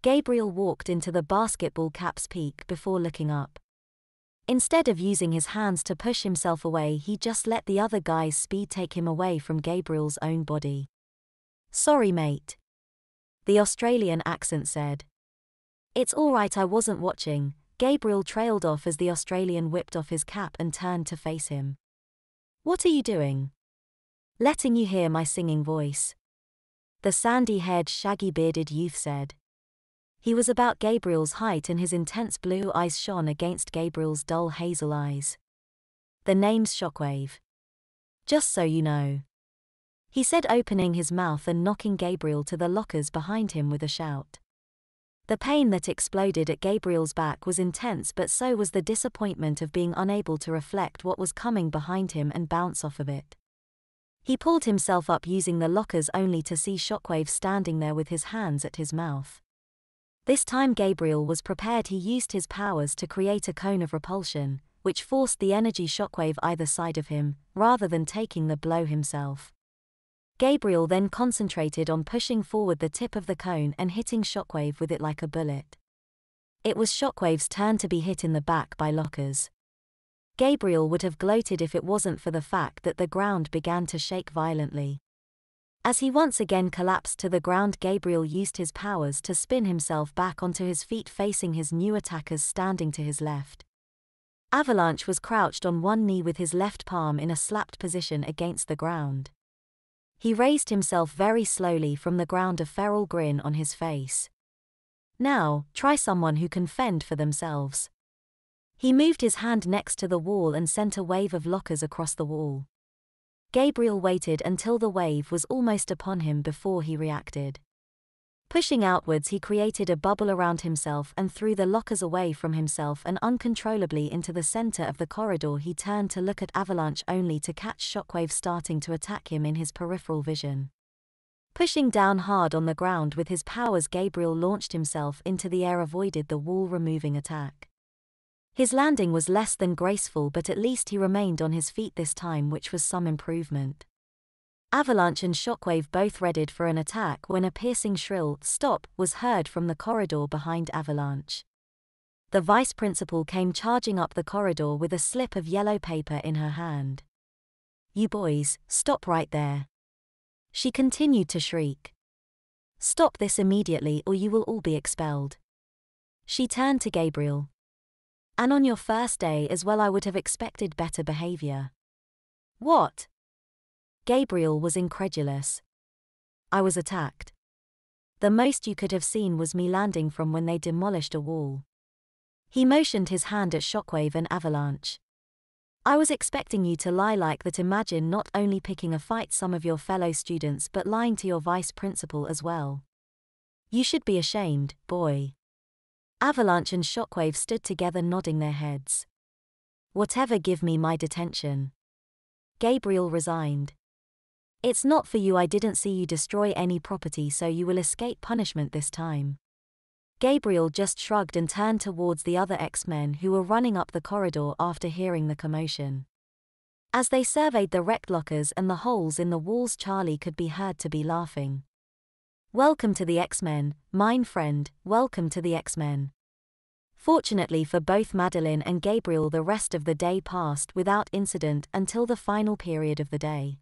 Gabriel walked into the basketball cap's peak before looking up. Instead of using his hands to push himself away, he just let the other guy's speed take him away from Gabriel's own body. "Sorry, mate," the Australian accent said. "It's alright, I wasn't watching." Gabriel trailed off as the Australian whipped off his cap and turned to face him. "What are you doing?" "Letting you hear my singing voice," the sandy-haired, shaggy-bearded youth said. He was about Gabriel's height and his intense blue eyes shone against Gabriel's dull hazel eyes. "The name's Shockwave. Just so you know," he said, opening his mouth and knocking Gabriel to the lockers behind him with a shout. The pain that exploded at Gabriel's back was intense, but so was the disappointment of being unable to reflect what was coming behind him and bounce off of it. He pulled himself up using the lockers only to see Shockwave standing there with his hands at his mouth. This time Gabriel was prepared. He used his powers to create a cone of repulsion, which forced the energy shockwave either side of him, rather than taking the blow himself. Gabriel then concentrated on pushing forward the tip of the cone and hitting Shockwave with it like a bullet. It was Shockwave's turn to be hit in the back by lockers. Gabriel would have gloated if it wasn't for the fact that the ground began to shake violently. As he once again collapsed to the ground, Gabriel used his powers to spin himself back onto his feet, facing his new attackers standing to his left. Avalanche was crouched on one knee with his left palm in a slapped position against the ground. He raised himself very slowly from the ground, a feral grin on his face. "Now, try someone who can fend for themselves." He moved his hand next to the wall and sent a wave of lockers across the wall. Gabriel waited until the wave was almost upon him before he reacted. Pushing outwards, he created a bubble around himself and threw the lockers away from himself and uncontrollably into the center of the corridor. He turned to look at Avalanche only to catch Shockwave starting to attack him in his peripheral vision. Pushing down hard on the ground with his powers, Gabriel launched himself into the air, avoided the wall-removing attack. His landing was less than graceful, but at least he remained on his feet this time, which was some improvement. Avalanche and Shockwave both readied for an attack when a piercing shrill "stop" was heard from the corridor behind Avalanche. The vice principal came charging up the corridor with a slip of yellow paper in her hand. "You boys, stop right there," she continued to shriek. "Stop this immediately or you will all be expelled." She turned to Gabriel. "And on your first day as well, I would have expected better behavior." "What?" Gabriel was incredulous. "I was attacked. The most you could have seen was me landing from when they demolished a wall." He motioned his hand at Shockwave and Avalanche. "I was expecting you to lie like that. Imagine not only picking a fight some of your fellow students but lying to your vice principal as well. You should be ashamed, boy." Avalanche and Shockwave stood together, nodding their heads. "Whatever, give me my detention." Gabriel resigned. "It's not for you. I didn't see you destroy any property, so you will escape punishment this time." Gabriel just shrugged and turned towards the other X-Men who were running up the corridor after hearing the commotion. As they surveyed the wrecked lockers and the holes in the walls, Charlie could be heard to be laughing. "Welcome to the X-Men, mine friend, welcome to the X-Men." Fortunately for both Madeline and Gabriel, the rest of the day passed without incident until the final period of the day.